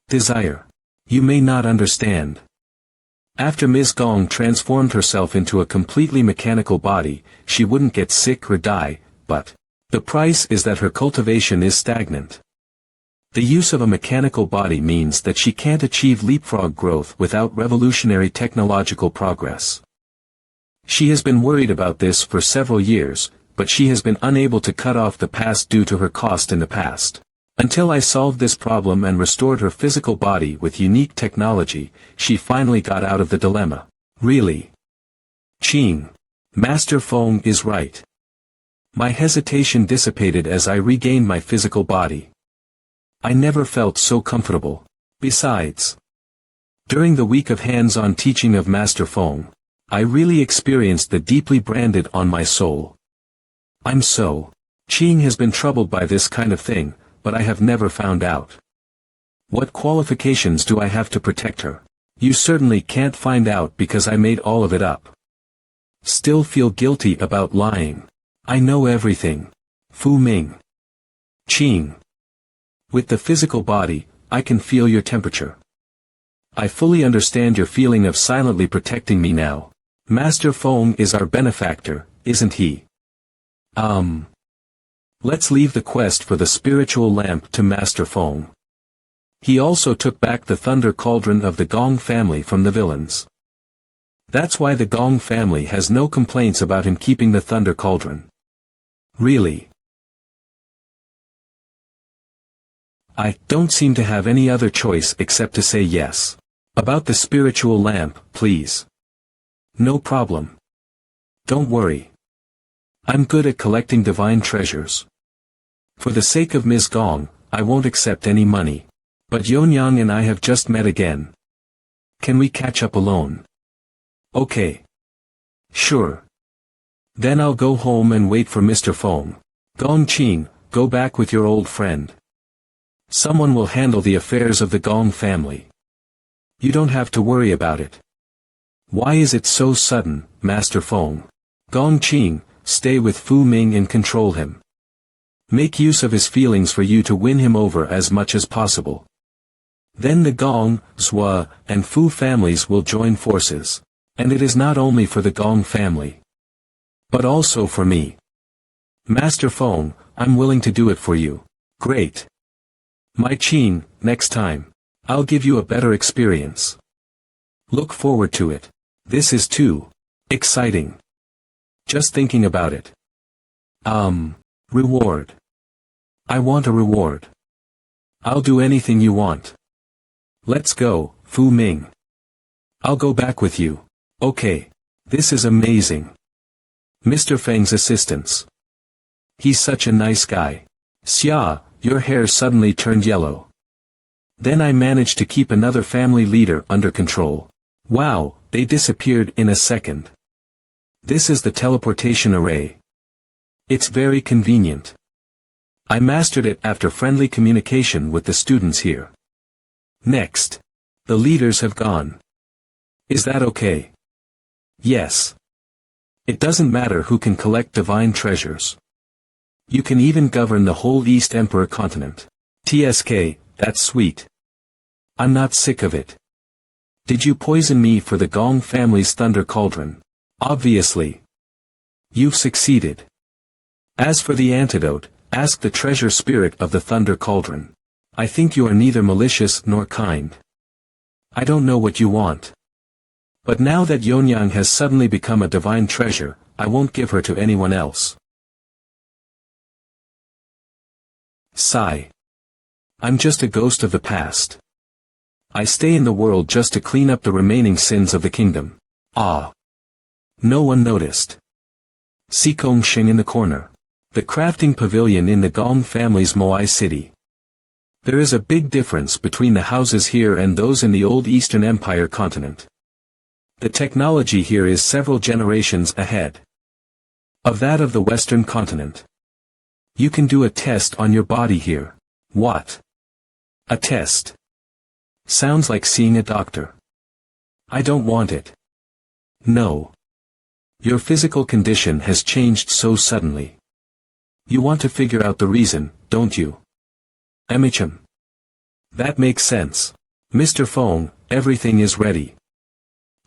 Desire. You may not understand. After Ms. Gong transformed herself into a completely mechanical body, she wouldn't get sick or die, but the price is that her cultivation is stagnant. The use of a mechanical body means that she can't achieve leapfrog growth without revolutionary technological progress. She has been worried about this for several years, but she has been unable to cut off the past due to her cost in the past. Until I solved this problem and restored her physical body with unique technology, she finally got out of the dilemma. Really? Qing. Master Feng is right. My hesitation dissipated as I regained my physical body. I never felt so comfortable. Besides, during the week of hands-on teaching of Master Feng, I really experienced the deeply branded on my soul. Qing has been troubled by this kind of thing, but I have never found out. What qualifications do I have to protect her? You certainly can't find out because I made all of it up. Still feel guilty about lying. I know everything. Fu Ming. Qing. With the physical body, I can feel your temperature. I fully understand your feeling of silently protecting me now. Master Feng is our benefactor, isn't he? Let's leave the quest for the spiritual lamp to Master Feng. He also took back the thunder cauldron of the Gong family from the villains. That's why the Gong family has no complaints about him keeping the thunder cauldron. Really? I don't seem to have any other choice except to say yes. About the spiritual lamp, please. No problem. Don't worry. I'm good at collecting divine treasures. For the sake of Ms. Gong, I won't accept any money. But Yonyang and I have just met again. Can we catch up alone? Okay. Sure. Then I'll go home and wait for Mr. Feng. Gong Qing, go back with your old friend. Someone will handle the affairs of the Gong family. You don't have to worry about it. Why is it so sudden, Master Feng? Gong Qing, stay with Fu Ming and control him. Make use of his feelings for you to win him over as much as possible. Then the Gong, Zhua, and Fu families will join forces. And it is not only for the Gong family, but also for me. Master Feng, I'm willing to do it for you. Great. My Qing, next time, I'll give you a better experience. Look forward to it. This is too exciting. Just thinking about it. Reward. I want a reward. I'll do anything you want. Let's go, Fu Ming. I'll go back with you. Okay. This is amazing. Mr. Feng's assistants. He's such a nice guy. Xia, your hair suddenly turned yellow. Then I managed to keep another family leader under control. Wow, they disappeared in a second. This is the teleportation array. It's very convenient. I mastered it after friendly communication with the students here. Next. The leaders have gone. Is that okay? Yes. It doesn't matter who can collect divine treasures. You can even govern the whole East Emperor continent. TSK, that's sweet. I'm not sick of it. Did you poison me for the Gong family's thunder cauldron? Obviously. You've succeeded. As for the antidote, ask the treasure spirit of the thunder cauldron. I think you are neither malicious nor kind. I don't know what you want. But now that Yonyang has suddenly become a divine treasure, I won't give her to anyone else. Sigh. I'm just a ghost of the past. I stay in the world just to clean up the remaining sins of the kingdom. Ah. No one noticed. Sikong Shing in the corner. The crafting pavilion in the Gong family's Moai city. There is a big difference between the houses here and those in the old Eastern Empire continent. The technology here is several generations ahead of that of the Western continent. You can do a test on your body here. What? A test? Sounds like seeing a doctor. I don't want it. No. Your physical condition has changed so suddenly. You want to figure out the reason, don't you? Emicham. That makes sense. Mr. Feng, everything is ready.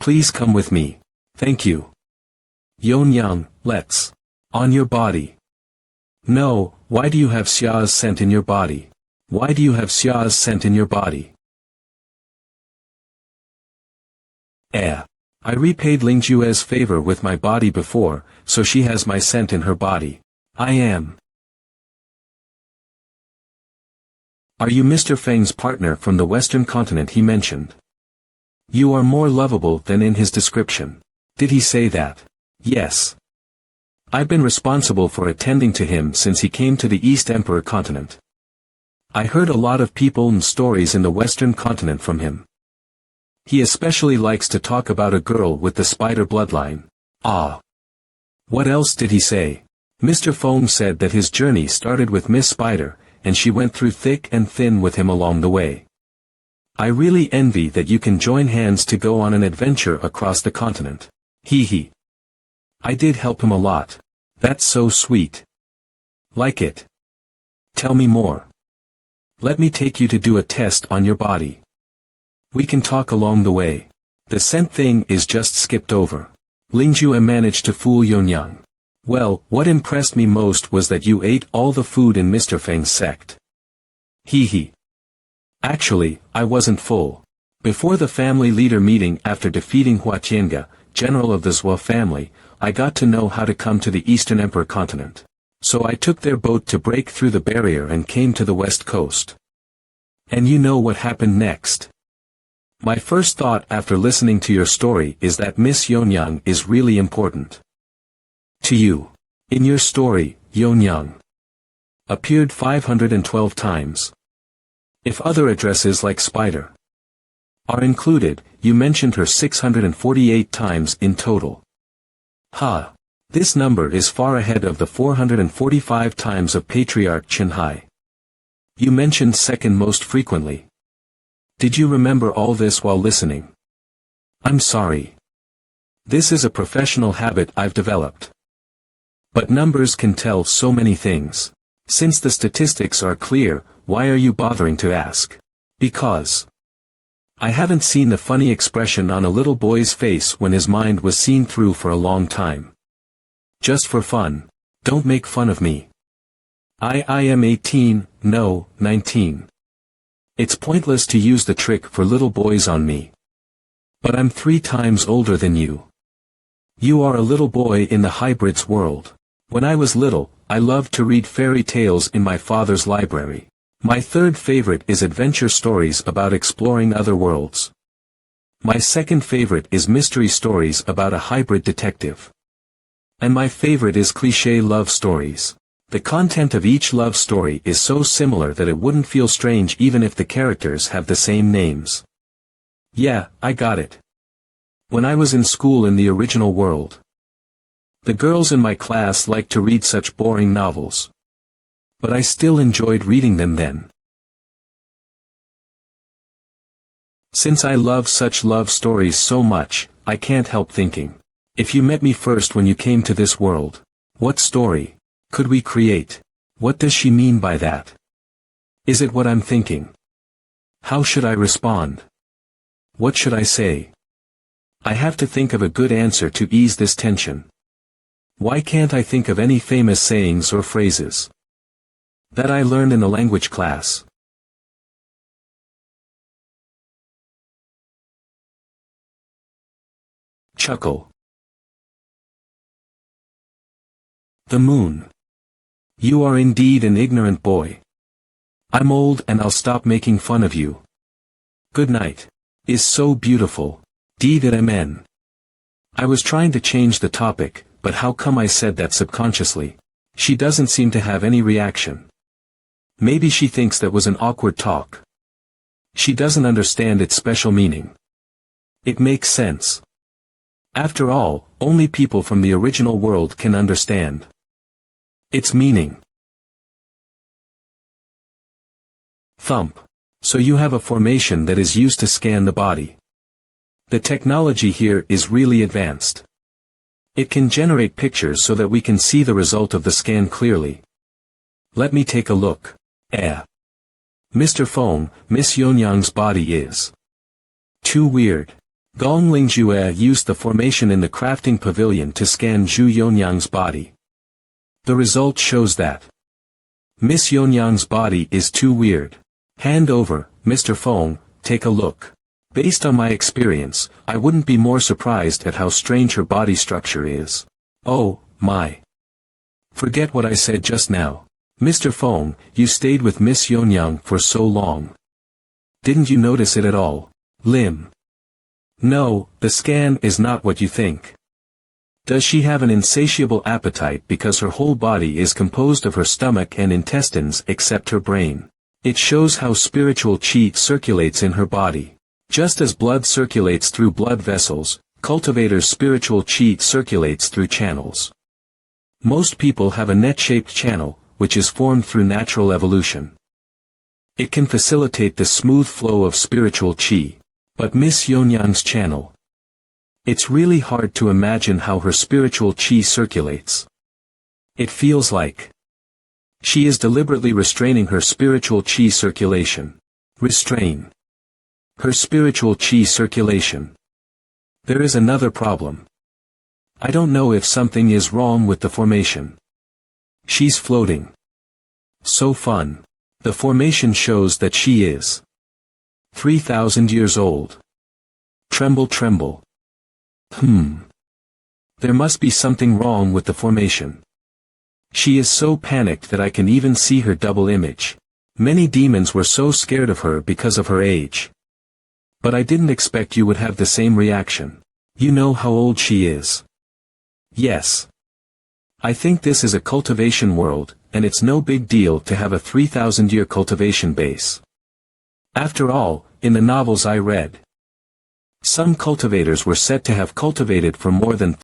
Please come with me. Thank you. Yonyang, let's. On your body. No, why do you have Xia's scent in your body? Why do you have Xia's scent in your body? I repaid Ling Jue's favor with my body before, so she has my scent in her body. I am. Are you Mr. Feng's partner from the Western continent he mentioned? You are more lovable than in his description. Did he say that? Yes. I've been responsible for attending to him since he came to the East Emperor continent. I heard a lot of people and stories in the Western continent from him. He especially likes to talk about a girl with the spider bloodline. Ah. What else did he say? Mr. Feng said that his journey started with Miss Spider, and she went through thick and thin with him along the way. I really envy that you can join hands to go on an adventure across the continent. Hee hee. I did help him a lot. That's so sweet. Like it. Tell me more. Let me take you to do a test on your body. We can talk along the way. The scent thing is just skipped over. Lingjue managed to fool Yonyang. Well, what impressed me most was that you ate all the food in Mr. Feng's sect. Hee hee. Actually, I wasn't full. Before the family leader meeting after defeating Hua Tiange, general of the Zhua family, I got to know how to come to the Eastern Emperor continent. So I took their boat to break through the barrier and came to the west coast. And you know what happened next? My first thought after listening to your story is that Miss Yonyang is really important. To you. In your story, Yonyang appeared 512 times. If other addresses like Spider are included, you mentioned her 648 times in total. Ha! This number is far ahead of the 445 times of Patriarch Chenhai. You mentioned second most frequently. Did you remember all this while listening? I'm sorry. This is a professional habit I've developed. But numbers can tell so many things. Since the statistics are clear, why are you bothering to ask? Because I haven't seen the funny expression on a little boy's face when his mind was seen through for a long time. Just for fun. Don't make fun of me. I am 18, no, 19. It's pointless to use the trick for little boys on me. But I'm 3 times older than you. You are a little boy in the hybrids world. When I was little, I loved to read fairy tales in my father's library. My third favorite is adventure stories about exploring other worlds. My second favorite is mystery stories about a hybrid detective. And my favorite is cliché love stories. The content of each love story is so similar that it wouldn't feel strange even if the characters have the same names. Yeah, I got it. When I was in school in the original world, the girls in my class liked to read such boring novels. But I still enjoyed reading them then. Since I love such love stories so much, I can't help thinking. If you met me first when you came to this world, what story could we create? What does she mean by that? Is it what I'm thinking? How should I respond? What should I say? I have to think of a good answer to ease this tension. Why can't I think of any famous sayings or phrases that I learned in the language class? Chuckle. The moon. You are indeed an ignorant boy. I'm old and I'll stop making fun of you. Good night. Is so beautiful. D-Amen. I was trying to change the topic, but how come I said that subconsciously? She doesn't seem to have any reaction. Maybe she thinks that was an awkward talk. She doesn't understand its special meaning. It makes sense. After all, only people from the original world can understand its meaning. Thump. So you have a formation that is used to scan the body. The technology here is really advanced. It can generate pictures so that we can see the result of the scan clearly. Let me take a look. Mr. Feng, Miss Yonyang's body is too weird. Gong Lingjue used the formation in the crafting pavilion to scan Zhu Yonyang's body. The result shows that Miss Yonyang's body is too weird. Hand over, Mr. Feng, take a look. Based on my experience, I wouldn't be more surprised at how strange her body structure is. Oh, my. Forget what I said just now. Mr. Feng, you stayed with Miss Yonyang for so long. Didn't you notice it at all? Lim. No, the scan is not what you think. Does she have an insatiable appetite because her whole body is composed of her stomach and intestines except her brain? It shows how spiritual qi circulates in her body. Just as blood circulates through blood vessels, cultivator's spiritual qi circulates through channels. Most people have a net-shaped channel, which is formed through natural evolution. It can facilitate the smooth flow of spiritual qi. But Miss Yonyang's channel. It's really hard to imagine how her spiritual qi circulates. It feels like she is deliberately restraining her spiritual qi circulation. Restrain her spiritual qi circulation. There is another problem. I don't know if something is wrong with the formation. She's floating. So fun. The formation shows that she is 3,000 years old. Tremble, tremble. There must be something wrong with the formation. She is so panicked that I can even see her double image. Many demons were so scared of her because of her age. But I didn't expect you would have the same reaction. You know how old she is. Yes. I think this is a cultivation world, and it's no big deal to have a 3,000-year cultivation base. After all, in the novels I read, some cultivators were said to have cultivated for more than